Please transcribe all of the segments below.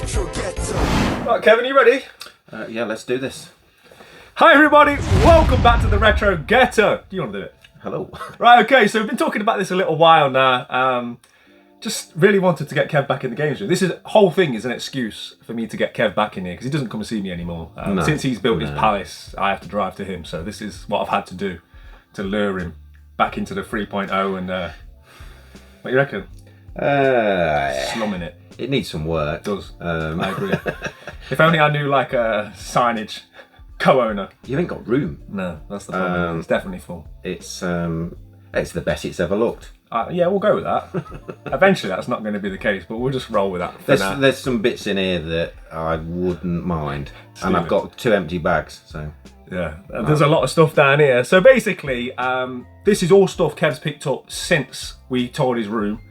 Retro Ghetto. Right, Kevin, you ready? Yeah, let's do this. Hi everybody, welcome back to the Retro Ghetto. Do you want to do it? Hello. Right, okay, so we've been talking about this a little while now. Just really wanted to get Kev back in the games room. This whole thing is an excuse for me to get Kev back in here because he doesn't come and see me anymore. Since he's built his palace, I have to drive to him. So this is what I've had to do to lure him back into the 3.0 and what do you reckon? Slumming it. It needs some work. It does. I agree. If only I knew like a signage co-owner. You ain't got room. No, that's the problem. It's definitely full. It's the best it's ever looked. Yeah, we'll go with that. Eventually that's not going to be the case, but we'll just roll with that for now. There's some bits in here that I wouldn't mind. And I've got 2 empty bags, so... Yeah, there's a lot of stuff down here. So basically, this is all stuff Kev's picked up since we toured his room.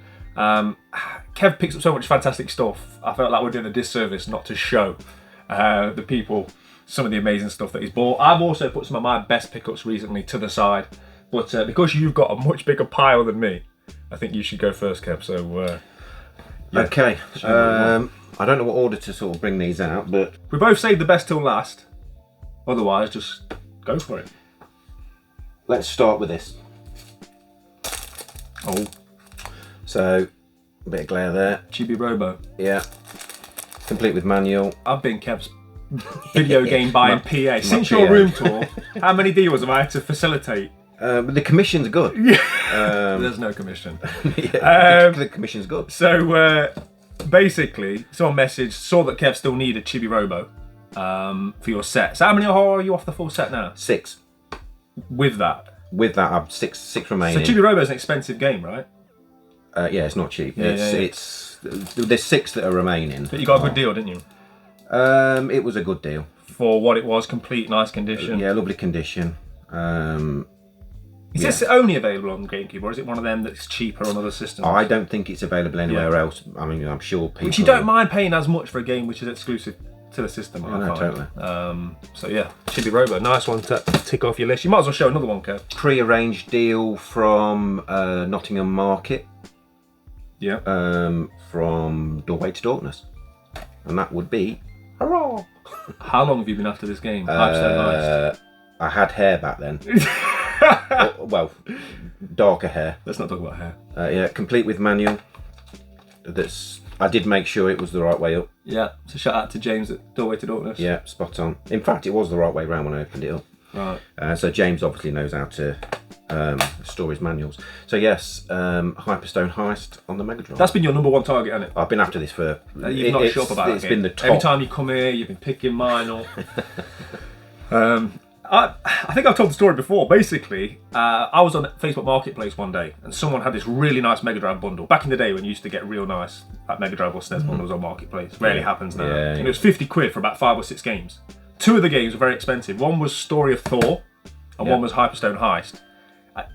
Kev picks up so much fantastic stuff. I felt like we're doing a disservice not to show the people some of the amazing stuff that he's bought. I've also put some of my best pickups recently to the side. But because you've got a much bigger pile than me, I think you should go first, Kev. So, yeah. Okay. I don't know what order to sort of bring these out, but... We both saved the best till last. Otherwise, just go for it. Let's start with this. Oh. So, a bit of glare there. Chibi-Robo. Yeah. Complete with manual. I've been Kev's video game buying PA. Since your room tour, how many deals have I had to facilitate? But the commission's good. There's no commission. The commission's good. So basically, someone messaged, saw that Kev still needed Chibi-Robo for your set. So how many are you off the full set now? 6. With that? With that, I've six remaining. So Chibi-Robo is an expensive game, right? Yeah, it's not cheap. Yeah, There's 6 that are remaining. But you got a good deal, didn't you? It was a good deal. For what it was, complete, nice condition. Yeah, lovely condition. Is this only available on GameCube, or is it one of them that's cheaper on other systems? I don't think it's available anywhere else. I mean, I'm sure people... Which you don't mind paying as much for a game which is exclusive to the system. No, totally. So yeah, Chibi-Robo, nice one to tick off your list. You might as well show another one, Kev. Pre-arranged deal from Nottingham Market. Yeah. From Doorway to Darkness. And that would be... Hurrah! How long have you been after this game? Hyperstone Heist. I had hair back then. Well, darker hair. Let's not talk about hair. Yeah, complete with manual. I did make sure it was the right way up. Yeah, so shout out to James at Doorway to Darkness. Yeah, spot on. In fact, it was the right way round when I opened it up. Right. So James obviously knows how to store his manuals. So yes, Hyperstone Heist on the Mega Drive. That's been your number one target, hasn't it? I've been after this for... You've not shut up about it. It's been the top. Every time you come here, you've been picking mine up. I think I've told the story before. Basically, I was on Facebook Marketplace one day and someone had this really nice Mega Drive bundle. Back in the day when you used to get real nice Mega Drive or SNES bundles on Marketplace. Rarely happens now. Yeah. And it was 50 quid for about 5 or 6 games. 2 of the games were very expensive. One was Story of Thor and one was Hyperstone Heist.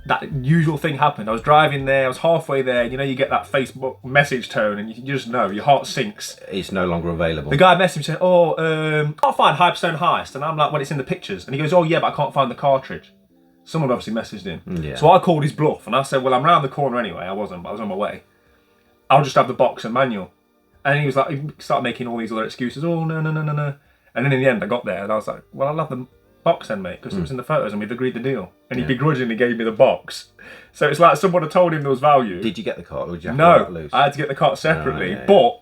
That usual thing happened. I was driving there, I was halfway there, you know, you get that Facebook message tone and you just know, your heart sinks. It's no longer available. The guy messaged me saying, can't find Hyperstone Heist. And I'm like, well, it's in the pictures. And he goes, oh yeah, but I can't find the cartridge. Someone obviously messaged him. Yeah. So I called his bluff and I said, well, I'm round the corner anyway. I wasn't, but I was on my way. I'll just have the box and manual. And he was like, he started making all these other excuses. Oh, no. And then in the end, I got there and I was like, well, I'll have the box then, mate, because it was in the photos and we'd agreed the deal. And he begrudgingly gave me the box. So it's like someone had told him there was value. Did you get the cart or did you have to let it loose? I had to get the cart separately. But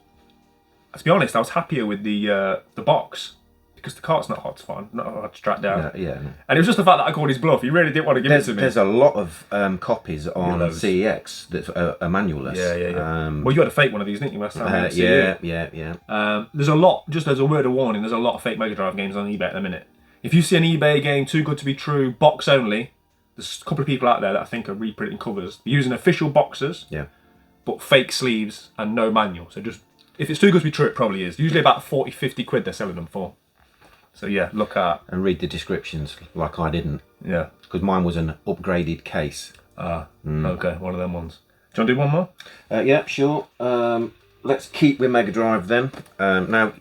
to be honest, I was happier with the box because the cart's not hard to find, not hard to track down. No. And it was just the fact that I called his bluff. He really didn't want to give it to me. There's a lot of copies on CEX that's a manual-less. Yeah. Well, you had a fake one of these, didn't you, last time? Yeah. There's a lot, just as a word of warning, there's a lot of fake Mega Drive games on eBay at the minute. If you see an eBay game, too good to be true, box only, there's a couple of people out there that I think are reprinting covers, using official boxes, but fake sleeves and no manual. So just, if it's too good to be true, it probably is. Usually about 40, 50 quid they're selling them for. So yeah, look at. And read the descriptions, like I didn't. Yeah. Because mine was an upgraded case. Okay, one of them ones. Do you want to do one more? Yeah, sure. Let's keep with Mega Drive then. Now,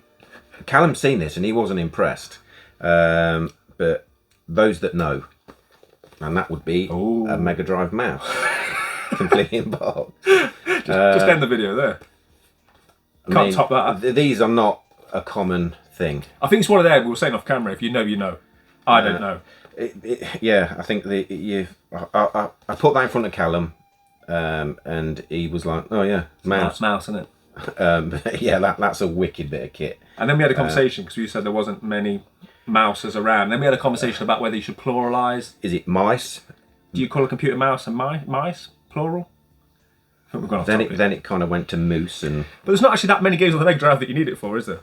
Callum's seen this and he wasn't impressed. But those that know, and that would be a Mega Drive mouse, completely in box. Just end the video there. Can't top that. These are not a common thing. I think it's one of them. We were saying off camera. If you know, you know. I don't know. Yeah, I think I put that in front of Callum, and he was like, "Oh yeah, mouse, isn't it?" Yeah, that's a wicked bit of kit. And then we had a conversation because you said there wasn't many mouses around. Then we had a conversation about whether you should pluralise. Is it mice? Do you call a computer mouse and mice plural? I think we've gone off Then topic. then it kind of went to moose and. But there's not actually that many games on the Mega Drive that you need it for, is there?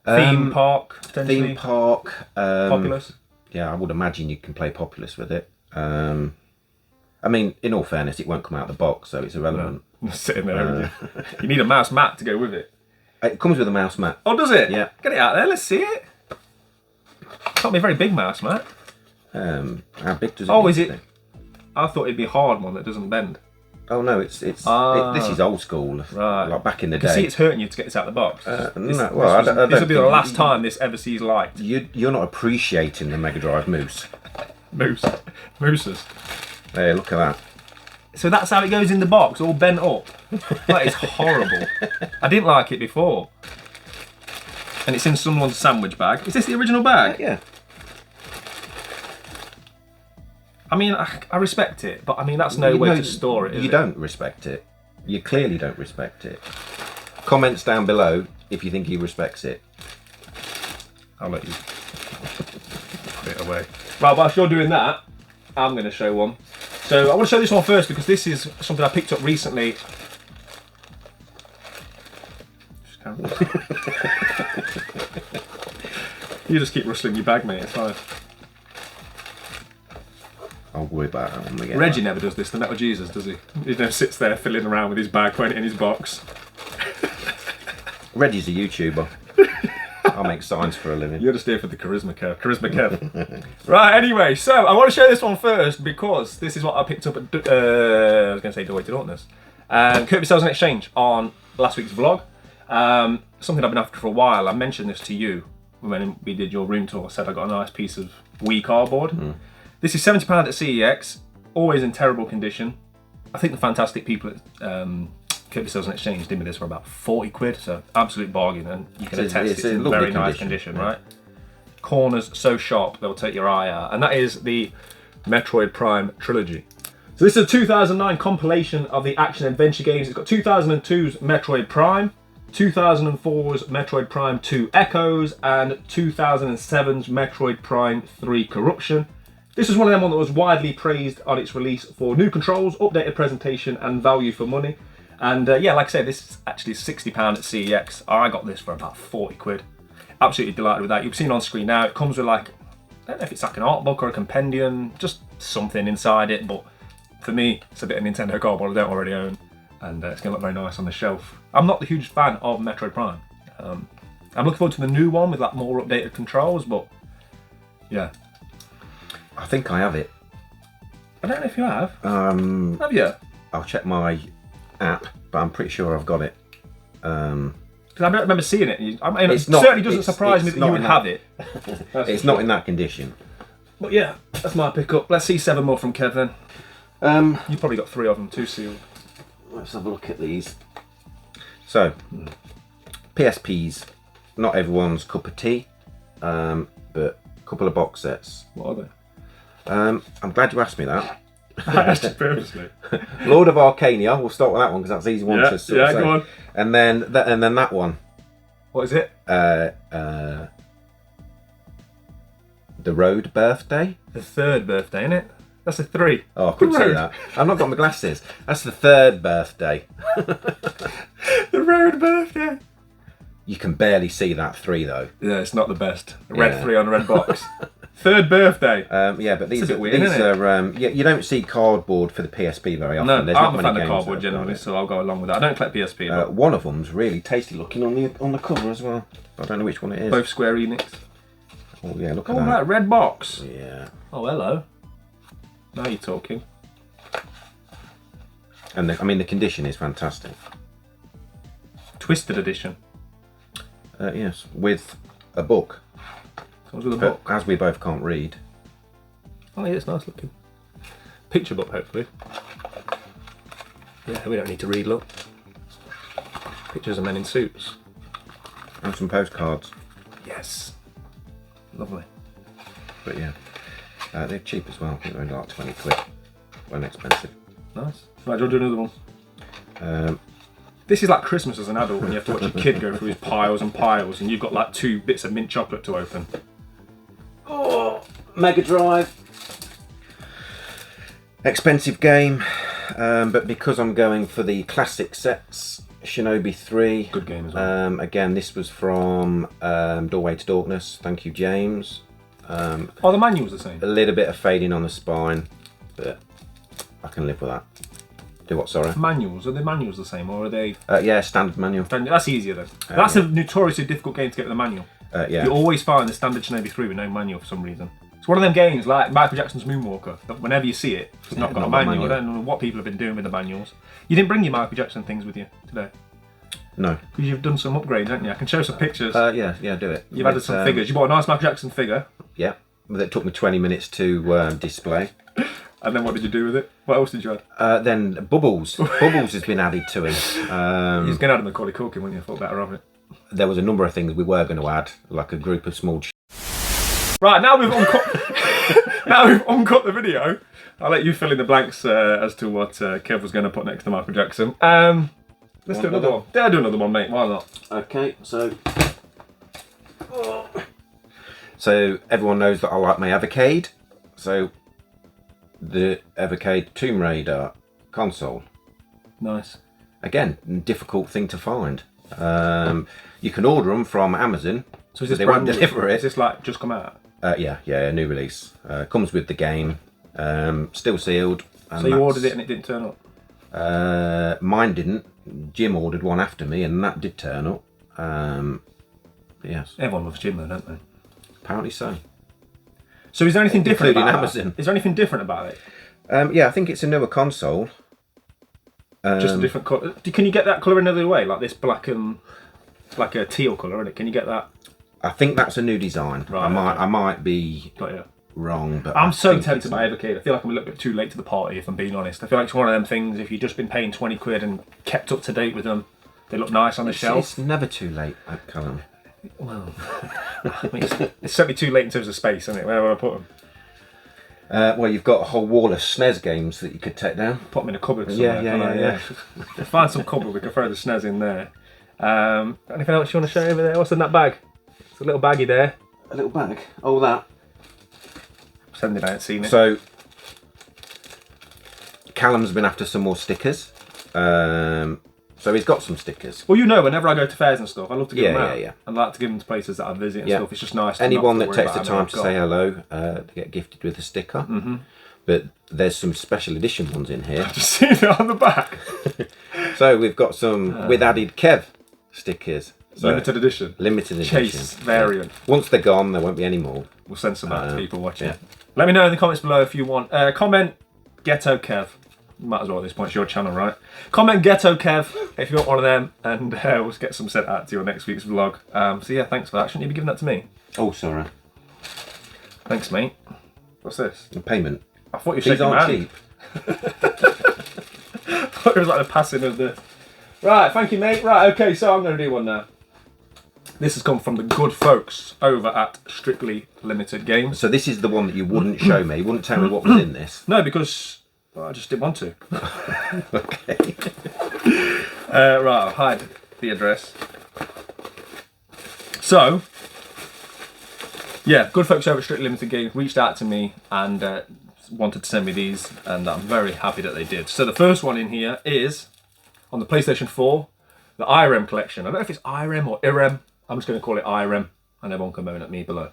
Theme park, potentially. Theme park. Populous. Yeah, I would imagine you can play Populous with it. I mean, in all fairness, it won't come out of the box, so it's irrelevant. No. Sitting there. You need a mouse mat to go with it. It comes with a mouse mat. Oh, does it? Yeah. Get it out there. Let's see it. Can't be a very big mouse mat. How big does it? Oh, need is to it? be? I thought it'd be a hard one that doesn't bend. Oh no, this is old school, Right. like back in the You can day. see it's hurting you to get this out of the box. This will be the last time this ever sees light. You're not appreciating the Mega Drive moose. Mooses. There, look at that. So that's how it goes in the box, all bent up. That is horrible. I didn't like it before. And it's in someone's sandwich bag. Is this the original bag? Yeah. I mean, I respect it, but I mean, that's no way to store it, is You it? don't respect it. You clearly don't respect it. Comments down below if you think he respects it. I'll let you put it away. Right, whilst you're doing that, I'm going to show one. So I want to show this one first because this is something I picked up recently. You just keep rustling your bag, mate. It's fine. I'll worry about that when we get Reggie back. never does this. The Metal Jesus, does he? He never sits there fiddling around with his bag, putting it in his box. Reggie's a YouTuber. I'll make signs for a living. You're just here for the charisma, Kev. Charisma, Kev. Right, anyway, so I want to show this one first because this is what I picked up at, I was going to say Deloitte Dauntless. Kirby Sales and Exchange on last week's vlog. Something I've been after for a while. I mentioned this to you when we did your room tour. I said I got a nice piece of Wii cardboard. This is £70 at CEX, always in terrible condition. I think the fantastic people at Kirby Sales and Exchange did me this for about 40 quid, so absolute bargain, and you can attest it's in very nice condition, yeah. right? Corners so sharp they'll take your eye out, and that is the Metroid Prime Trilogy. So this is a 2009 compilation of the action adventure games. It's got 2002's Metroid Prime, 2004's Metroid Prime 2 Echoes, and 2007's Metroid Prime 3 Corruption. This is one of them that was widely praised on its release for new controls, updated presentation, and value for money. And yeah, like I said, this is actually £60 at CEX. I got this for about 40 quid. Absolutely delighted with that. You've seen on screen now, it comes with like, I don't know if it's like an art book or a compendium, just something inside it, but for me, it's a bit of Nintendo cardboard I don't already own, and it's going to look very nice on the shelf. I'm not the huge fan of Metroid Prime. I'm looking forward to the new one with like more updated controls, but yeah. I think I have it. I don't know if you have. Have you? I'll check my app, but I'm pretty sure I've got it. Because I don't remember seeing it. I mean, it certainly doesn't surprise me that you would have it. It's not in that condition. But yeah, that's my pickup. Let's see 7 more from Kevin. You've probably got 3 of them, 2 sealed. Let's have a look at these. So, PSPs, not everyone's cup of tea, but a couple of box sets. What are they? I'm glad you asked me that. I asked it purposely. Lord of Arcania, we'll start with that one because that's the easy one to sort of say. Go on. And then that one. What is it? The Road Birthday. The 3rd birthday, innit? That's a 3. Oh, I couldn't say that. I've not got my glasses. That's the 3rd birthday. The Road Birthday. You can barely see that 3 though. Yeah, it's not the best. Red 3 on a red box. 3rd birthday. Yeah, but these a bit weird, these isn't are you don't see cardboard for the PSP very often. No, There's I'm not a many fan of games cardboard that have generally, got it. so I'll go along with that. I don't collect PSP, but One of them's really tasty looking on the cover as well. I don't know which one it is. both Square Enix. Oh yeah, look at Oh, that. that red box. Yeah. Oh, hello. Now you're talking. And the condition is fantastic. Twisted edition. Yes, with a book. Comes with a But book. as we both can't read. Oh yeah, it's nice looking. Picture book, hopefully. Yeah, we don't need to read, look. Pictures of men in suits. And some postcards. Yes. Lovely. But yeah, they're cheap as well. I think they're only like 20 quid. Weren't expensive. Nice. Right, do you want to do another one? This is like Christmas as an adult when you have to watch a kid go through his piles and piles and you've got like 2 bits of mint chocolate to open. Oh, Mega Drive. Expensive game, but because I'm going for the classic sets, Shinobi 3. Good game as well. Again, this was from Doorway to Darkness. Thank you, James. Oh, the manual's the same? A little bit of fading on the spine, but I can live with that. Do what, sorry? Manuals, are the manuals the same or are they... Yeah, standard manual. That's easier then. That's a notoriously difficult game to get with the manual. Yeah. You always find the standard Shinobi 3 with no manual for some reason. It's one of them games like Michael Jackson's Moonwalker, that whenever you see it, it's not got a manual. I don't know what people have been doing with the manuals. You didn't bring your Michael Jackson things with you today? No. Because you've done some upgrades, haven't you? I can show some pictures. Yeah, do it. You've added some figures. You bought a nice Michael Jackson figure. Yeah, but it took me 20 minutes to display. And then what did you do with it? What else did you add? Then Bubbles. Bubbles has been added to it. You was going to add Macaulay Culkin, wouldn't you? I thought better of it. There was a number of things we were going to add, like a group of small... Right, now we've uncut the video. I'll let you fill in the blanks as to what Kev was going to put next to Michael Jackson. Let's do another one. Yeah, do another one, mate. Why not? Okay, so everyone knows that I like my Evercade. So the Evercade Tomb Raider console. Nice. Again, difficult thing to find. You can order them from Amazon. So is this they won't deliver it. Is this like just come out? Yeah, a new release. Comes with the game. Still sealed. And so you ordered it and it didn't turn up? Mine didn't. Jim ordered one after me and that did turn up. Yes. Everyone loves Jim though, don't they? Apparently so. So is there anything different Including about Amazon. Is there anything different about it? Yeah, I think it's a newer console. Just a different colour. Can you get that colour another way? Like this black and... like a teal colour, isn't it? Can you get that? I think that's a new design. Right, I might be got you. wrong, but I'm so tempted by Evercade. I feel like I'm a little bit too late to the party, if I'm being honest. I feel like it's one of them things, if you've just been paying 20 quid and kept up to date with them, they look nice on the shelf. It's never too late, Callum. Well, I mean, it's certainly too late in terms of space, isn't it? Where would I put them? Well, you've got a whole wall of SNES games that you could take down. Put them in a cupboard somewhere. Yeah. Find some cupboard, we can throw the SNES in there. Anything else you want to show over there? What's in that bag? It's a little baggie there. A little bag? Oh, that. Pretending I ain't seen it. So, Callum's been after some more stickers. So he's got some stickers. Well, you know, whenever I go to fairs and stuff, I love to give them out. Yeah. I like to give them to places that I visit and stuff. It's just nice. Anyone that takes the time to say hello, they get gifted with a sticker. Mm-hmm. But there's some special edition ones in here. I've just seen it on the back. So we've got some with added Kev stickers. So limited edition. Limited edition. Chase variant. Once they're gone, there won't be any more. We'll send some out to people watching. Yeah. Let me know in the comments below if you want. Comment Ghetto Kev. Might as well at this point, it's your channel, right? Comment Ghetto Kev if you want one of them, and we'll get some sent out to you on next week's vlog. So yeah, thanks for that. Shouldn't you be giving that to me? Oh, sorry. Thanks, mate. What's this? The payment. I thought you These said your aren't man. cheap. I thought it was like the passing of the... Right, thank you, mate. Right, okay, so I'm going to do one now. This has come from the good folks over at Strictly Limited Games. So this is the one that you wouldn't show me. You wouldn't tell me what was in this. No, because... well, I just didn't want to. Okay. Right, I'll hide the address. So, yeah, good folks over at Strictly Limited Games reached out to me and wanted to send me these, and I'm very happy that they did. So the first one in here is, on the PlayStation 4, the IREM collection. I don't know if it's IREM or IREM. I'm just going to call it IREM, and everyone can moan at me below.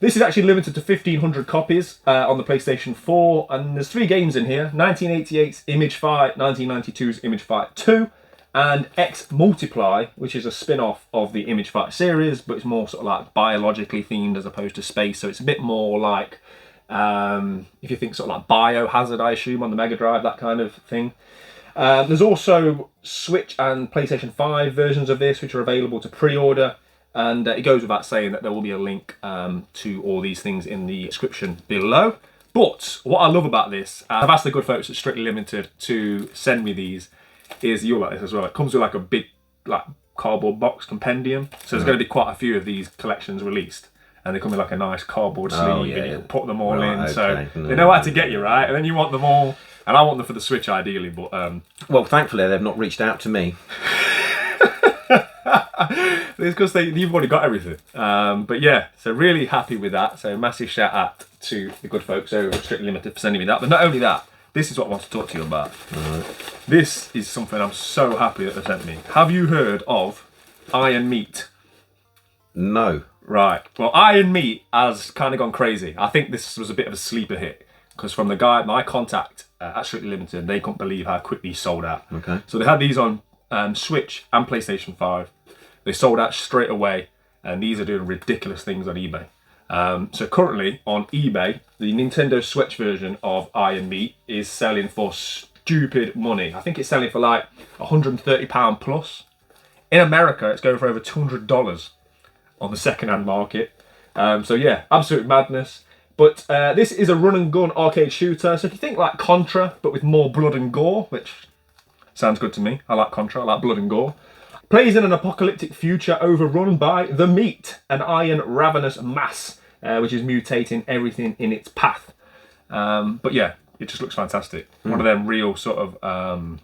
This is actually limited to 1,500 copies on the PlayStation 4, and there's 3 games in here. 1988's Image Fight, 1992's Image Fight 2, and X Multiply, which is a spin-off of the Image Fight series, but it's more sort of like biologically themed as opposed to space, so it's a bit more like, if you think sort of like Biohazard, I assume, on the Mega Drive, that kind of thing. There's also Switch and PlayStation 5 versions of this, which are available to pre-order. And it goes without saying that there will be a link to all these things in the description below. But what I love about this, I've asked the good folks at Strictly Limited to send me these, is you'll like this as well. It comes with like a big like cardboard box compendium. So there's going to be quite a few of these collections released. And they come in like a nice cardboard sleeve, and you can put them all in. Okay. So they know how to get you, right? And then you want them all, and I want them for the Switch ideally, but... Well, thankfully they've not reached out to me. It's because you've already got everything. But yeah, so really happy with that. So massive shout out to the good folks over at Strictly Limited for sending me that. But not only that, this is what I want to talk to you about. Right. This is something I'm so happy that they sent me. Have you heard of Iron Meat? No. Right. Well, Iron Meat has kind of gone crazy. I think this was a bit of a sleeper hit because from the guy, my contact at Strictly Limited, they couldn't believe how quickly he sold out. Okay. So they had these on Switch and PlayStation 5. They sold out straight away, and these are doing ridiculous things on eBay. So currently on eBay, the Nintendo Switch version of Iron Meat is selling for stupid money. I think it's selling for like £130 plus. In America, it's going for over $200 on the second-hand market. So yeah, absolute madness. But this is a run-and-gun arcade shooter. So if you think like Contra, but with more blood and gore, which sounds good to me. I like Contra, I like blood and gore. Plays in an apocalyptic future overrun by the Meat, an iron ravenous mass, which is mutating everything in its path. But yeah, it just looks fantastic. One of them real sort of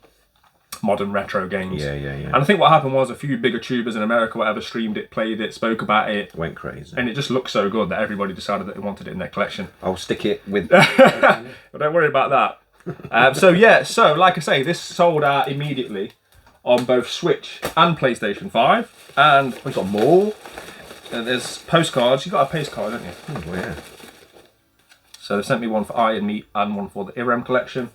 modern retro games. Yeah. And I think what happened was a few bigger tubers in America, whatever, streamed it, played it, spoke about it. Went crazy. And it just looked so good that everybody decided that they wanted it in their collection. I'll stick it with... But don't worry about that. So like I say, this sold out immediately on both Switch and PlayStation 5. And we've got more. There's postcards. You've got a postcard, haven't you? Oh, yeah. So they sent me one for Iron Meat and one for the Irem collection.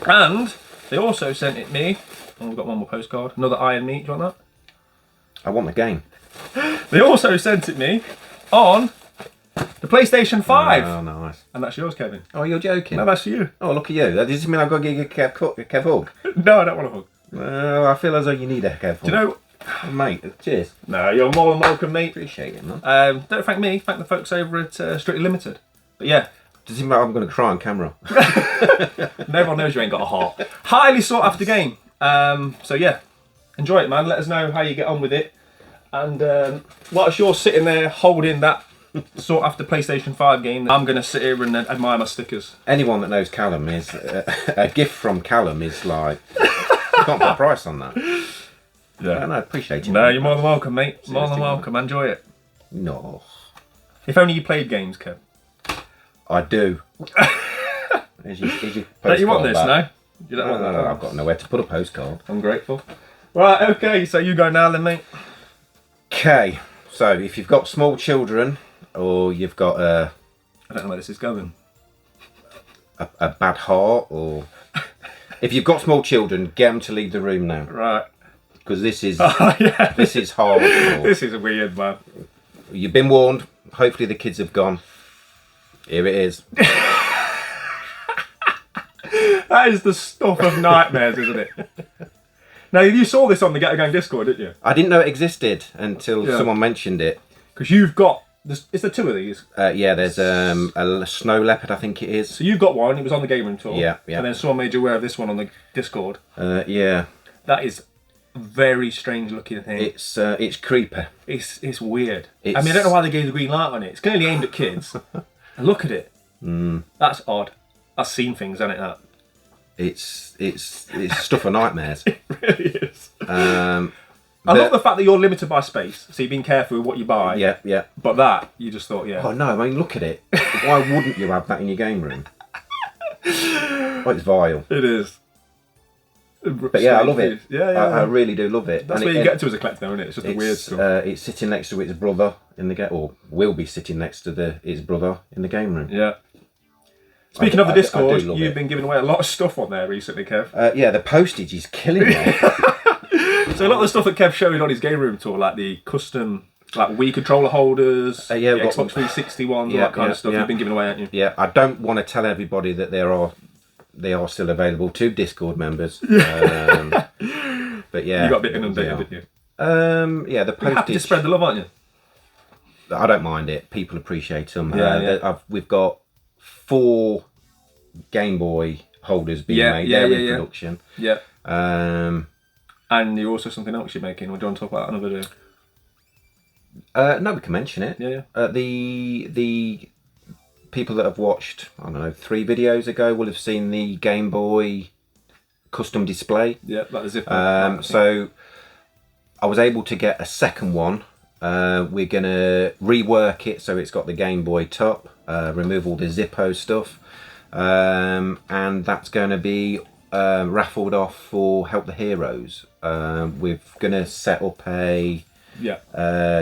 And they also sent it me. Oh, we've got one more postcard. Another Iron Meat. Do you want that? I want the game. They also sent it me on the PlayStation 5. Oh, nice. And that's yours, Kevin. Oh, you're joking? No, that's for you. Oh, look at you. Does this mean I've got to give you a Kev hug? No, I don't want a hug. Well, I feel as though you need a Kev hug. Do you know... Oh, mate, cheers. No, you're more than welcome, mate. Appreciate it, man. Don't thank me, thank the folks over at Strictly Limited. But yeah. Does it matter I'm going to cry on camera? No one knows you ain't got a heart. Highly sought after game. So yeah, enjoy it, man. Let us know how you get on with it. And whilst you're sitting there holding that sought after PlayStation 5 game, I'm going to sit here and admire my stickers. Anyone that knows Callum is a gift from Callum is like, you can't put a price on that. Yeah, no, I appreciate it. No, you're more than welcome, mate. More than welcome. Enjoy it. No. If only you played games, Kev. I do. Here's your don't you want this, no? You don't no, want that? No, I've got nowhere to put a postcard. Ungrateful. Right, okay, so you go now then, mate. Okay, so if you've got small children, or you've got I don't know where this is going. a bad heart, or... If you've got small children, get them to leave the room now. Right. Because this is yeah. This is hardcore. This is weird, man. You've been warned. Hopefully the kids have gone. Here it is. That is the stuff of nightmares, isn't it? Now, you saw this on the Get A Gang Discord, didn't you? I didn't know it existed until someone mentioned it. Because you've got... Is there two of these? Yeah, there's a snow leopard, I think it is. So you've got one. It was on the Game Room tour. Yeah. And then someone made you aware of this one on the Discord. Yeah. That is a very strange looking thing. It's creepy. It's weird. I mean, I don't know why they gave the green light on it. It's clearly aimed at kids. And look at it. That's odd. That's seen things, hasn't it? That. It's stuff of nightmares. It really is. I love the fact that you're limited by space, so you're being careful with what you buy. Yeah. But that, you just thought, yeah. Oh no, I mean, look at it. Why wouldn't you have that in your game room? Oh, it's vile. It is. But yeah, I love it. Yeah. I really do love it. That's where you get to as a collector, isn't it? It's just the weird stuff. It's sitting next to its brother in the or will be sitting next to its brother in the game room. Yeah. Speaking of the Discord, you've been giving away a lot of stuff on there recently, Kev. Yeah, the postage is killing me. So a lot of the stuff that Kev showed on his game room tour, like the custom, like Wii controller holders, the Xbox 360 ones, all that kind of stuff, you've been giving away, haven't you? Yeah, I don't want to tell everybody that they are still available to Discord members. But yeah, you got a bit inundated, didn't you? Yeah, the postage. You're happy to spread the love, aren't you? I don't mind it. People appreciate them. We've got 4 Game Boy holders being made. They're in production. Yeah. And you're also something else you're making. Or do you want to talk about that another day? No, we can mention it. Yeah. The people that have watched, I don't know, 3 videos ago will have seen the Game Boy custom display. Yeah, like the zipper. So I was able to get a second one. We're going to rework it so it's got the Game Boy top, remove all the Zippo stuff, and that's going to be raffled off for Help the Heroes. We're going to set up a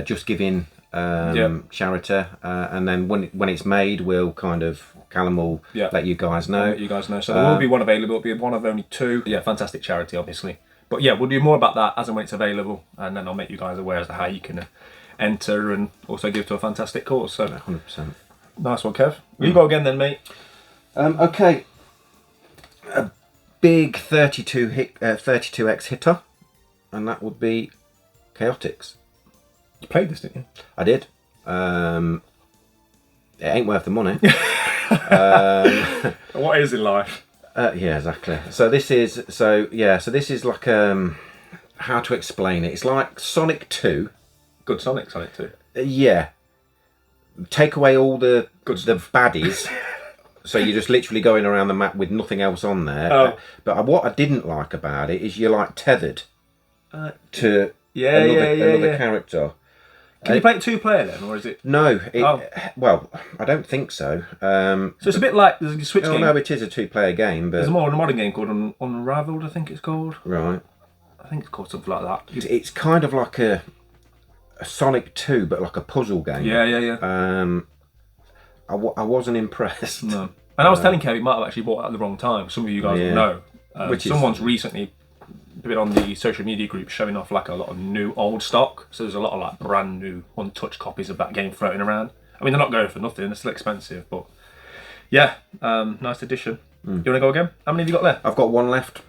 Just Giving charity, and then when it's made, we'll Callum will let you guys know. So there will be one available. It'll be one of only 2. Yeah, fantastic charity, obviously. But yeah, we'll do more about that as and when it's available, and then I'll make you guys aware as to how you can enter and also give to a fantastic cause. So 100%. Nice one, Kev. You go again then, mate. Okay. A big 32X hitter, and that would be Chaotix. You played this, didn't you? I did. It ain't worth the money. What is in life? Yeah, exactly. So this is like how to explain it? It's like Sonic 2. Good Sonic 2. Yeah. Take away all the baddies. So you're just literally going around the map with nothing else on there. Oh. But what I didn't like about it is you're like tethered to another character. Can you play it 2-player then, or is it? No. Well, I don't think so. So it's a bit like there's a Switch game. No, it is a 2-player game, but there's more a modern game called Unraveled, I think it's called. Right. I think it's called something like that. It's kind of like a Sonic 2, but like a puzzle game. Yeah. I wasn't impressed. No. And I was telling Kev, he might have actually bought it at the wrong time. Some of you guys will know. Someone's recently been on the social media group showing off like a lot of new old stock. So there's a lot of like brand new untouched copies of that game floating around. I mean, they're not going for nothing. They're still expensive, but yeah, nice addition. You want to go again? How many have you got left? I've got one left.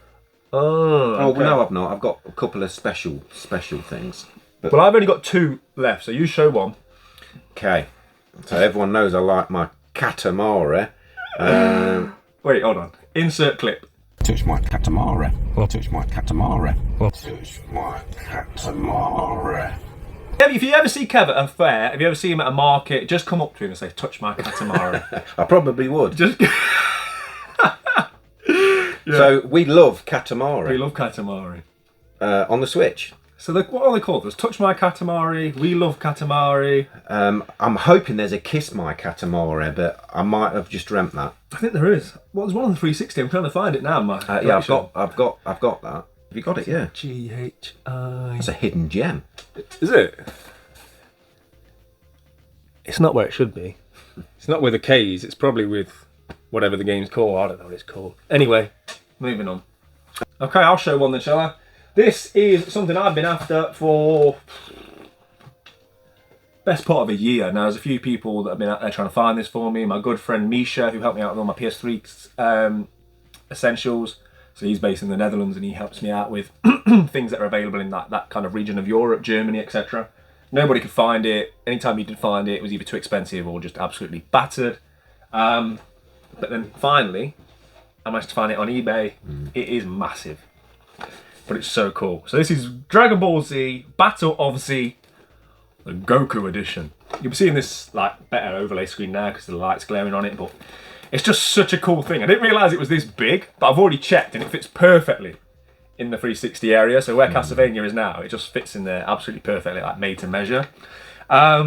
Oh, okay. No, I've not. I've got a couple of special things. But... Well, I've only got 2 left, so you show one. Okay. So everyone knows I like my Katamari. Wait, hold on. Insert clip. Touch my Katamari. Touch my Katamari. Touch my Katamari. If you ever see Kev at a fair, if you ever see him at a market, just come up to him and say, touch my Katamari. I probably would. Just... So we love Katamari. We love Katamari. On the Switch. So what are they called? There's Touch My Katamari, We Love Katamari. I'm hoping there's a Kiss My Katamari, but I might have just dreamt that. I think there is. Well, there's one on the 360. I'm trying to find it now. Yeah, I've got that. Have you got it? Yeah. GHI. That's a hidden gem. Is it? It's not where it should be. It's not with the K's. It's probably with whatever the game's called. I don't know what it's called. Anyway, moving on. Okay, I'll show one then, shall I? This is something I've been after for best part of a year. Now, there's a few people that have been out there trying to find this for me. My good friend Misha, who helped me out with all my PS3 essentials. So he's based in the Netherlands and he helps me out with things that are available in that kind of region of Europe, Germany, etc. Nobody could find it. Anytime you did find it, it was either too expensive or just absolutely battered. But then finally, I managed to find it on eBay. It is massive. But it's so cool. So this is Dragon Ball Z Battle of Z, the Goku Edition. You'll be seeing this like better overlay screen now because the light's glaring on it, but it's just such a cool thing. I didn't realise it was this big, but I've already checked and it fits perfectly in the 360 area. So where Castlevania is now, it just fits in there absolutely perfectly, like made to measure. I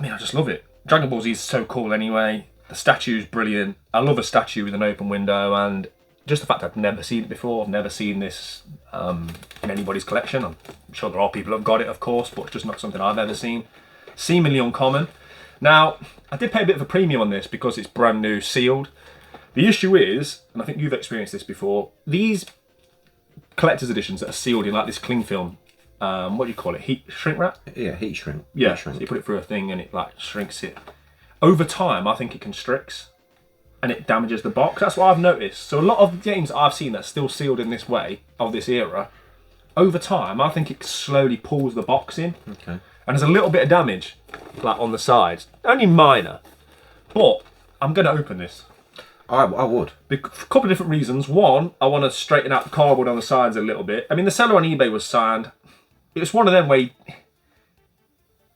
mean, I just love it. Dragon Ball Z is so cool anyway. The statue's brilliant. I love a statue with an open window, and just the fact I've never seen it before. I've never seen this in anybody's collection. I'm sure there are people that have got it, of course, but it's just not something I've ever seen. Seemingly uncommon. Now, I did pay a bit of a premium on this because it's brand new, sealed. The issue is, and I think you've experienced this before, these collector's editions that are sealed in like this cling film, what do you call it? Heat shrink wrap? Yeah, heat shrink. Yeah, heat shrink. So you put it through a thing and it like shrinks it. Over time, I think it constricts and it damages the box. That's what I've noticed. So a lot of games I've seen that's still sealed in this way, of this era, over time, I think it slowly pulls the box in. Okay. And there's a little bit of damage, like on the sides. Only minor. But I'm going to open this. I would. For a couple of different reasons. One, I want to straighten out the cardboard on the sides a little bit. I mean, the seller on eBay was signed. It was one of them where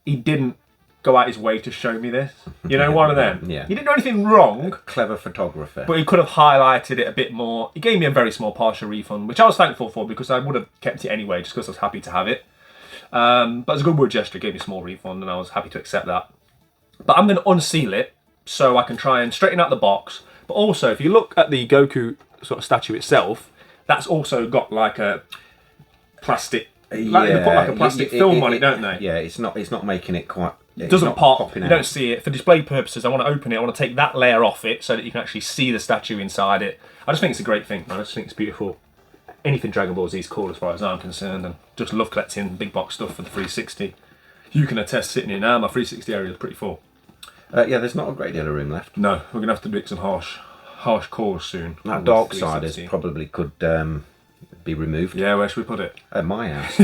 he didn't go out his way to show me this. You know, one of them. Yeah. He didn't do anything wrong. Clever photographer. But he could have highlighted it a bit more. He gave me a very small partial refund, which I was thankful for because I would have kept it anyway, just because I was happy to have it. But as a goodwill gesture, he gave me a small refund, and I was happy to accept that. But I'm going to unseal it so I can try and straighten out the box. But also, if you look at the Goku sort of statue itself, that's also got like a plastic, they put like a plastic film on it, don't they? Yeah, it's not making it quite. It doesn't pop. You don't see it. For display purposes, I want to open it. I want to take that layer off it so that you can actually see the statue inside it. I just think it's a great thing. I just think it's beautiful. Anything Dragon Ball Z is cool as far as I'm concerned, and just love collecting big box stuff for the 360. You can attest sitting here now. My 360 area is pretty full. Yeah, there's not a great deal of room left. No, we're going to have to make some harsh calls soon. That dark siders probably could be removed. Yeah, where should we put it? At my house.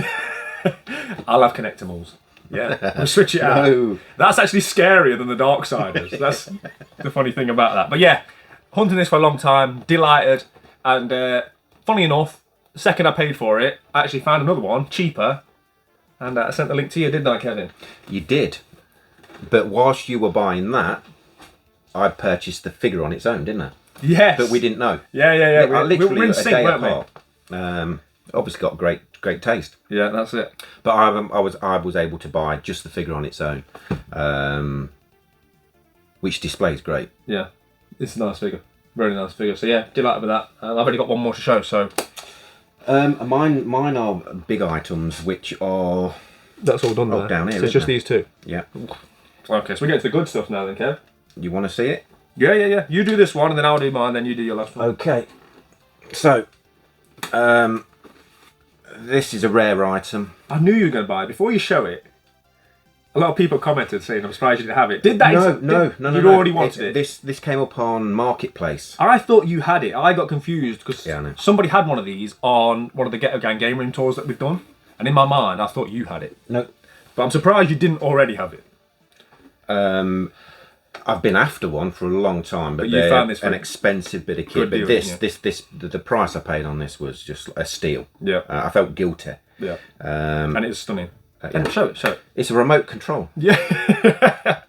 I'll have connectimals. Yeah, we'll switch it out. No. That's actually scarier than the dark siders. That's the funny thing about that. But yeah, hunting this for a long time, delighted, and funny enough, the second I paid for it, I actually found another one, cheaper, and I sent the link to you, didn't I, Kevin? You did. But whilst you were buying that, I purchased the figure on its own, didn't I? Yes. But we didn't know. Yeah. Literally we were in a sync, day weren't apart. Obviously got great taste. Yeah, that's it. But I was able to buy just the figure on its own, which displays great. Yeah, it's a nice figure. Really nice figure. So yeah, delighted with that. I've only got one more to show, so. Mine are big items, which are. That's all done there. Down here. So it's just these two. Yeah. Okay, so we get to the good stuff now then, Kev. You want to see it? Yeah. You do this one, and then I'll do mine, then you do your last one. Okay. So, this is a rare item. I knew you were going to buy it. Before you show it, a lot of people commented saying, I'm surprised you didn't have it. Did that? No. You'd already wanted it. This came up on Marketplace. I thought you had it. I got confused because Yeah, somebody had one of these on one of the Ghetto Gang game room tours that we've done. And in my mind, I thought you had it. No. But I'm surprised you didn't already have it. I've been after one for a long time, but you found this an expensive bit of kit. But the price I paid on this was just a steal. Yeah. I felt guilty. Yeah. And it's stunning. Yeah. Show it. It's a remote control. Yeah.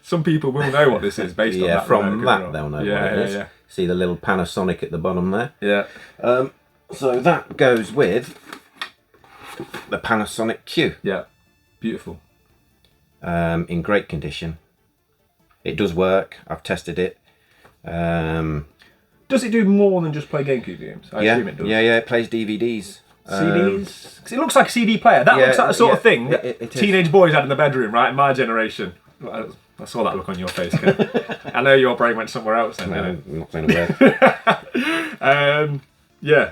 Some people will know what this is based on that. From that they'll know what it is. Yeah. See the little Panasonic at the bottom there? Yeah. So that goes with the Panasonic Q. Yeah. Beautiful. In great condition. It does work. I've tested it. Does it do more than just play GameCube games? I assume it does. Yeah. It plays DVDs. CDs? Because it looks like a CD player. That looks like the sort of thing that it teenage boys had in the bedroom, right? In my generation. I saw that look on your face, Ken. I know your brain went somewhere else then. No, I'm not saying a word. Yeah.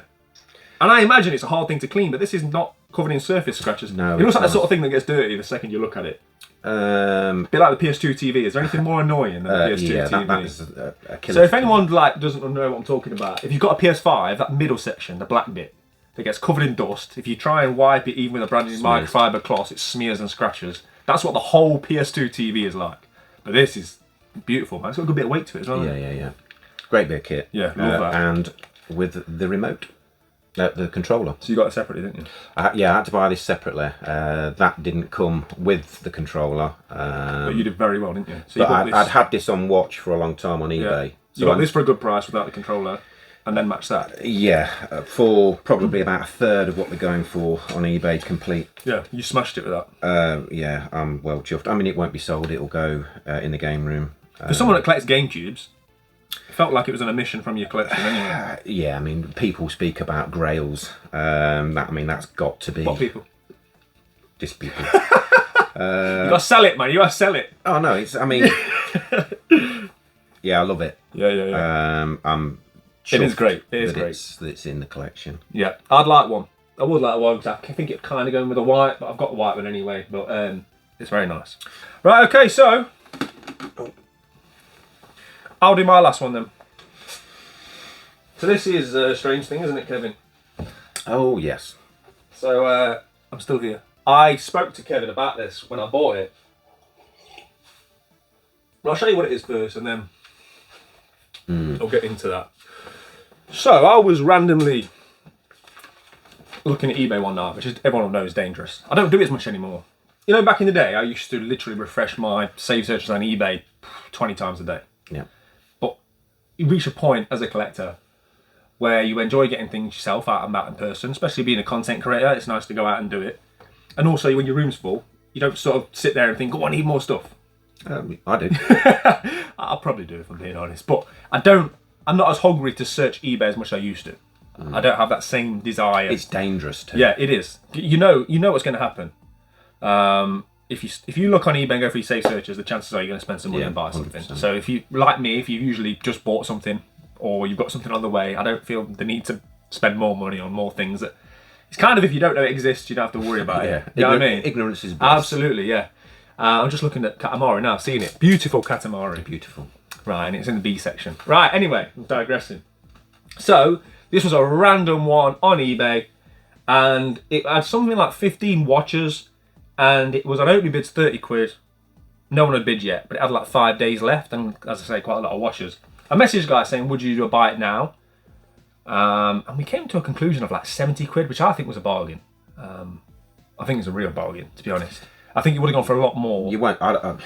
And I imagine it's a hard thing to clean, but this is not covered in surface scratches. No, it looks like the sort of thing that gets dirty the second you look at it. A bit like the PS2 TV. Is there anything more annoying than the PS2 TV? That is a killer. So if anyone doesn't know what I'm talking about, if you've got a PS5, that middle section, the black bit, that gets covered in dust, if you try and wipe it even with a brand new microfiber cloth, it smears and scratches. That's what the whole PS2 TV is like. But this is beautiful, man. It's got a good bit of weight to it as well. Yeah. Great bit of kit. Yeah, love that. And with the remote. The controller. So you got it separately, didn't you? I had to buy this separately. That didn't come with the controller. But you did very well, didn't you? So but I'd had this on watch for a long time on eBay. Yeah. So you got this for a good price without the controller, and then match that. Yeah, for probably about a third of what they're going for on eBay complete. Yeah, you smashed it with that. Yeah, I'm well chuffed. I mean, it won't be sold. It'll go in the game room. For someone that collects GameCubes, it felt like it was an omission from your collection anyway. Yeah, I mean, people speak about GRAILS. That's got to be... What people? Just people. You gotta sell it, man. You gotta sell it. Oh, no, yeah, I love it. Yeah. I'm It is great. It is great. It's in the collection. Yeah, I'd like one. I would like one because I think it's kind of going with a white, but I've got the white one anyway. But it's very nice. Right, okay, so I'll do my last one then. So this is a strange thing, isn't it, Kevin? Oh, yes. So I'm still here. I spoke to Kevin about this when I bought it. Well, I'll show you what it is first, and then I'll get into that. So I was randomly looking at eBay one night, which is, everyone will know is dangerous. I don't do it as much anymore. You know, back in the day, I used to literally refresh my save searches on eBay 20 times a day. Yeah. But you reach a point as a collector where you enjoy getting things yourself out and about in person, especially being a content creator. It's nice to go out and do it. And also, when your room's full, you don't sort of sit there and think, oh, I need more stuff. I do. I'll probably do, if I'm being honest. But I'm not as hungry to search eBay as much as I used to. I don't have that same desire. It's dangerous too. Yeah, it is. You know what's going to happen. If you look on eBay and go for your save searches, the chances are you're going to spend some money and buy something. 100%. So if you, like me, if you usually just bought something or you've got something on the way, I don't feel the need to spend more money on more things. That it's kind of, if you don't know it exists, you don't have to worry about it. You know what I mean? Ignorance is bliss. Absolutely, yeah. I'm just looking at Katamari now, seeing it. Beautiful Katamari. Beautiful. Right, and it's in the B section. Right, anyway, I'm digressing. So, this was a random one on eBay, and it had something like 15 watches, and it was on opening bids 30 quid. No one had bid yet, but it had like 5 days left, and as I say, quite a lot of watches. I messaged a guy saying, would you buy it now? And we came to a conclusion of like 70 quid, which I think was a bargain. I think it's a real bargain, to be honest. I think you would have gone for a lot more. You won't. I don't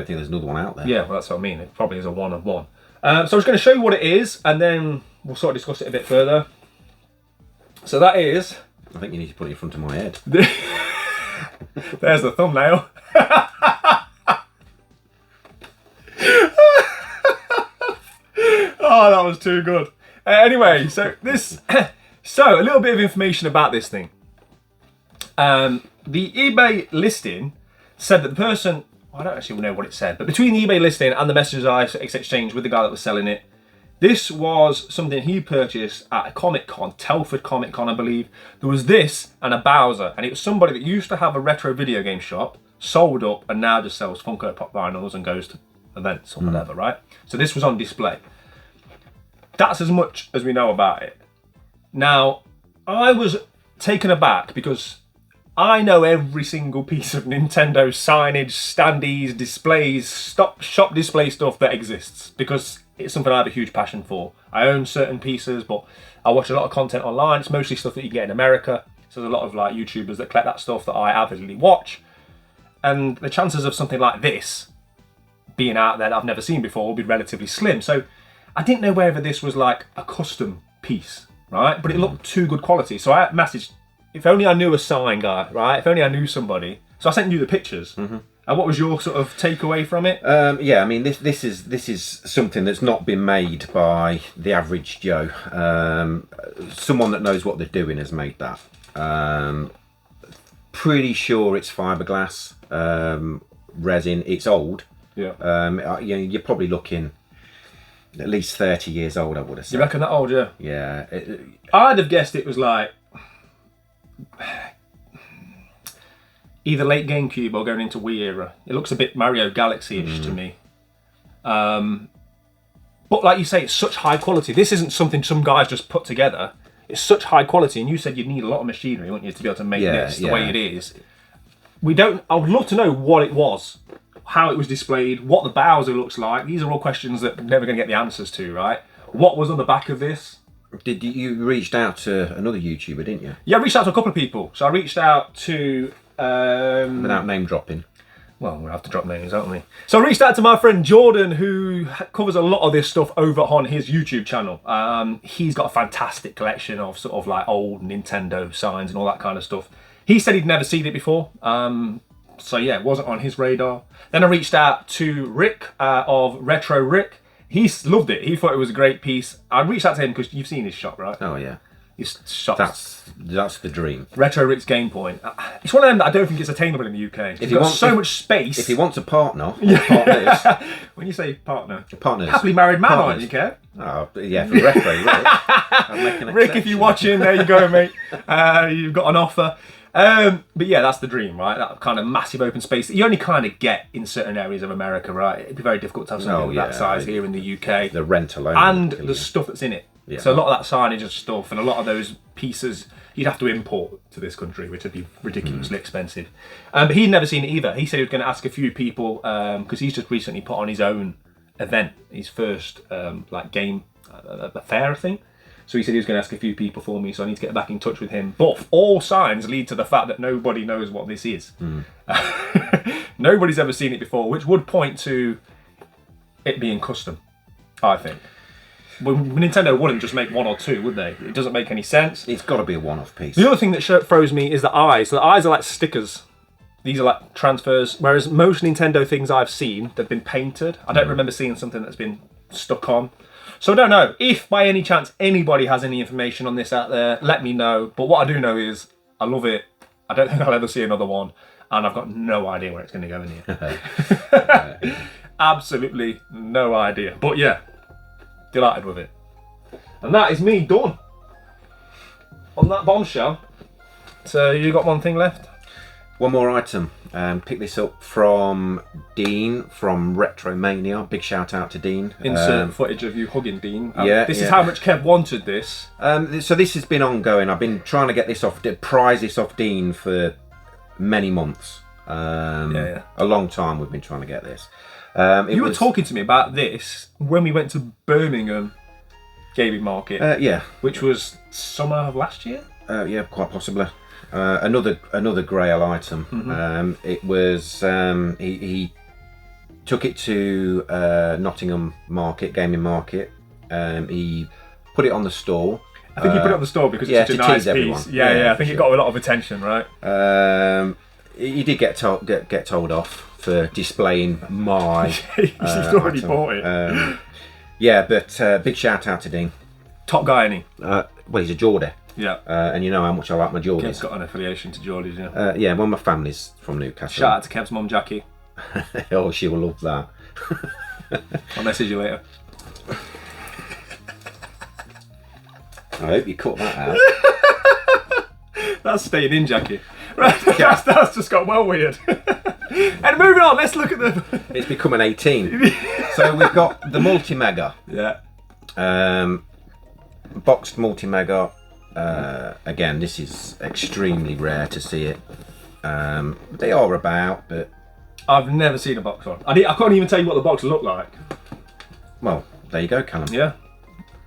think there's another one out there. Yeah, well, that's what I mean. It probably is a one of one. So I'm just going to show you what it is, and then we'll sort of discuss it a bit further. So that is... I think you need to put it in front of my head. There's the thumbnail. Oh, that was too good. Anyway, so this... So, a little bit of information about this thing. The eBay listing said that the person, I don't actually know what it said, but between the eBay listing and the messages I exchanged with the guy that was selling it, this was something he purchased at a Comic-Con, Telford Comic-Con, I believe. There was this and a Bowser, and it was somebody that used to have a retro video game shop, sold up, and now just sells Funko Pop vinyls and goes to events or whatever, right? So this was on display. That's as much as we know about it. Now, I was taken aback because I know every single piece of Nintendo signage, standees, displays, shop display stuff that exists because it's something I have a huge passion for. I own certain pieces, but I watch a lot of content online. It's mostly stuff that you get in America. So there's a lot of like YouTubers that collect that stuff that I avidly watch. And the chances of something like this being out there that I've never seen before will be relatively slim. So I didn't know whether this was like a custom piece, right? But it looked too good quality. So I messaged, if only I knew a sign guy, right? If only I knew somebody. So I sent you the pictures. And what was your sort of takeaway from it? Yeah, I mean, this is something that's not been made by the average Joe. Someone that knows what they're doing has made that. Pretty sure it's fiberglass resin. It's old. Yeah. You're probably looking at least 30 years old, I would have said. You reckon that old, yeah? Yeah. I'd have guessed it was like either late GameCube or going into Wii era. It looks a bit Mario Galaxy-ish to me. But like you say, it's such high quality. This isn't something some guys just put together. It's such high quality, and you said you'd need a lot of machinery, wouldn't you, to be able to make this the way it is. I would love to know what it was, how it was displayed, what the Bowser looks like. These are all questions that we're never going to get the answers to, right? What was on the back of this? Did you reached out to another YouTuber, didn't you? Yeah, I reached out to a couple of people. So I reached out to... Without name dropping. Well, we'll have to drop names, haven't we? So I reached out to my friend Jordan, who covers a lot of this stuff over on his YouTube channel. He's got a fantastic collection of sort of like old Nintendo signs and all that kind of stuff. He said he'd never seen it before. So yeah, it wasn't on his radar. Then I reached out to Rick of Retro Rick. He loved it. He thought it was a great piece. I reached out to him because you've seen his shop, right? Oh yeah. His shop. That's the dream. Retro Rick's Game Point. It's one of them that I don't think is attainable in the UK. If you want so much space. If he wants a partner, partners. When you say partner, partners. Happily married man, aren't you, Kev? Oh yeah, for Retro Rick. I'll make an Rick, if you're watching, there you go, mate. You've got an offer. But yeah, that's the dream, right? That kind of massive open space that you only kind of get in certain areas of America, right? It'd be very difficult to have something that size here in the UK. The rent alone. And the stuff that's in it. Yeah. So a lot of that signage and stuff and a lot of those pieces you'd have to import to this country, which would be ridiculously expensive. But he'd never seen it either. He said he was going to ask a few people, because he's just recently put on his own event, his first like game fair, I think. So he said he was going to ask a few people for me, so I need to get back in touch with him. But all signs lead to the fact that nobody knows what this is. Nobody's ever seen it before, which would point to it being custom, I think. Well, Nintendo wouldn't just make one or two, would they? It doesn't make any sense. It's got to be a one-off piece. The other thing that throws me is the eyes. So the eyes are like stickers. These are like transfers, whereas most Nintendo things I've seen, they've been painted. I don't remember seeing something that's been stuck on. So I don't know. If by any chance anybody has any information on this out there, let me know. But what I do know is I love it. I don't think I'll ever see another one. And I've got no idea where it's going to go in here. Absolutely no idea. But yeah, delighted with it. And that is me done on that bombshell. So you got one thing left? One more item. Pick this up from Dean from Retro Mania. Big shout out to Dean. Insert footage of you hugging Dean. This is yeah. how much Kev wanted this. So this has been ongoing. I've been trying to get this prize this off Dean for many months. A long time we've been trying to get this. You were talking to me about this when we went to Birmingham Gaming Market. Yeah. Which was summer of last year? Yeah, quite possibly. Another Grail item. It was he took it to Nottingham Market, Gaming Market. He put it on the stall. I think he put it on the stall because it's such a nice piece. Yeah. I think it got a lot of attention, right? He did get told off for displaying my. He's already bought it. But big shout out to Dean. Top guy, isn't he? Well, he's a Geordie. Yeah. And you know how much I like my Geordies. Kev's got an affiliation to Geordies, yeah. Yeah, well, my family's from Newcastle. Shout out to Kev's mum, Jackie. Oh, she will love that. I'll message you later. I hope you cut that out. That's staying in, Jackie. Right, that's just got well weird. And moving on, let's look at the... It's become an 18. So we've got the Multi-Mega. Yeah. Boxed Multi-Mega. Again, this is extremely rare to see it. They are about, but... I've never seen a box one. I can't even tell you what the box looked like. Well, there you go, Callum. Yeah.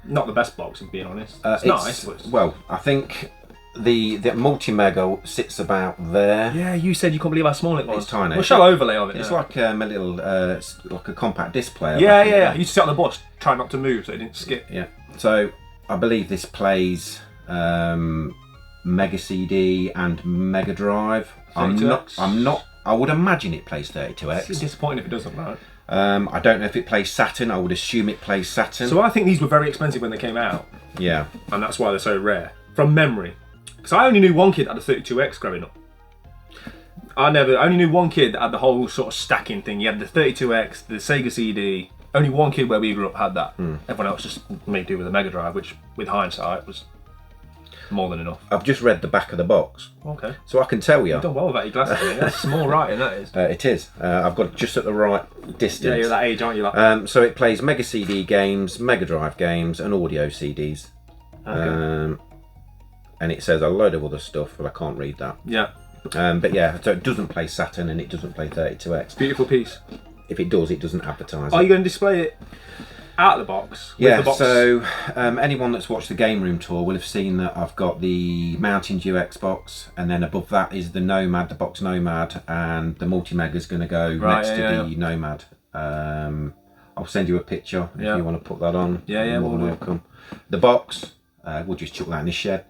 Not the best box, if being honest. It's nice. But well, I think the Multi-Mega sits about there. Yeah, you said you couldn't believe how small it was. It's tiny. We'll show overlay of it. It's like a little, like a compact disc player. Yeah. You used to sit on the bus, try not to move so it didn't skip. Yeah. So I believe this plays Mega CD and Mega Drive. 32X. I would imagine it plays 32X. It's disappointing if it doesn't, right? I don't know if it plays Saturn. I would assume it plays Saturn. So I think these were very expensive when they came out. Yeah. And that's why they're so rare. From memory. Because I only knew one kid that had a 32X growing up. I only knew one kid that had the whole sort of stacking thing. He had the 32X, the Sega CD. Only one kid where we grew up had that. Everyone else just made do with a Mega Drive, which with hindsight was more than enough. I've just read the back of the box. Okay. So I can tell you. You've done well with that, your glasses. Mate. That's small writing, that is. It is. I've got it just at the right distance. Yeah, you're that age, aren't you? Like... So it plays Mega CD games, Mega Drive games, and audio CDs. Okay. And it says a load of other stuff, but I can't read that. Yeah. But yeah, so it doesn't play Saturn and it doesn't play 32X. Beautiful piece. If it does, it doesn't advertise. Are you going to display it out of the box? Yeah, the box? So anyone that's watched the Game Room tour will have seen that I've got the Mountain Dew Xbox, and then above that is the Nomad, the box Nomad, and the Multi-Mega is going to go next to the Nomad. I'll send you a picture if you want to put that on. Yeah, more than welcome. The box, we'll just chuck that in the shed.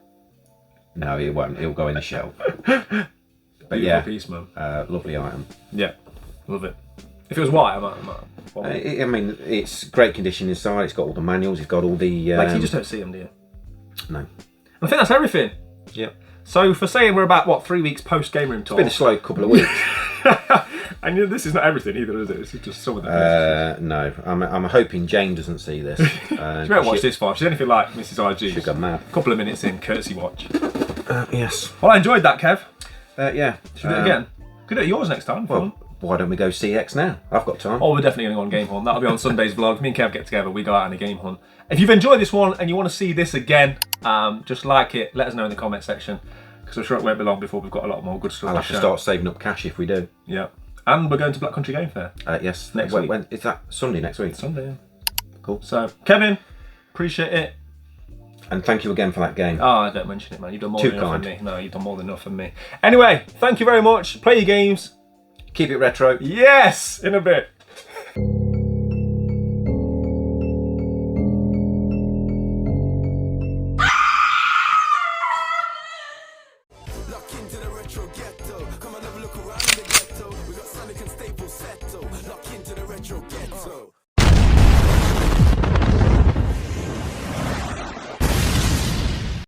No, it won't. It'll go in the shelf. But beautiful piece, man. Lovely item. Yeah, love it. If it was white, I might. I mean, it's great condition inside. It's got all the manuals. It's got all the. Like, you just don't see them, do you? No. I think that's everything. Yeah. So for saying we're about 3 weeks post Game Room tour. It's been a slow couple of weeks. And this is not everything either, is it? It's just some of the. No, I'm hoping Jane doesn't see this. She won't watch this far. She's anything like Mrs. IG. She'll go mad. A couple of minutes in, courtesy watch. Yes. Well, I enjoyed that, Kev. Yeah. Should we do it again? Could do it yours next time. Well, why don't we go CX now? I've got time. Oh, we're definitely going to go on Game Hunt. That'll be on Sunday's vlog. Me and Kev get together. We go out on a Game Hunt. If you've enjoyed this one and you want to see this again, just like it. Let us know in the comment section, because I'm sure it won't be long before we've got a lot more good stuff. I'll have to start saving up cash if we do. Yeah. And we're going to Black Country Game Fair. Yes. Next week. When is that? Sunday next week. Sunday. Yeah. Cool. So, Kevin, appreciate it. And thank you again for that game. Oh, don't mention it, man. You've done more Too than enough kind. for me. No, you've done more than enough for me. Anyway, thank you very much. Play your games. Keep it retro. Yes, in a bit. Lock into the Retro Ghetto. Come and have a look around the ghetto. We got Sonic and Staples settle. Lock into the Retro Ghetto.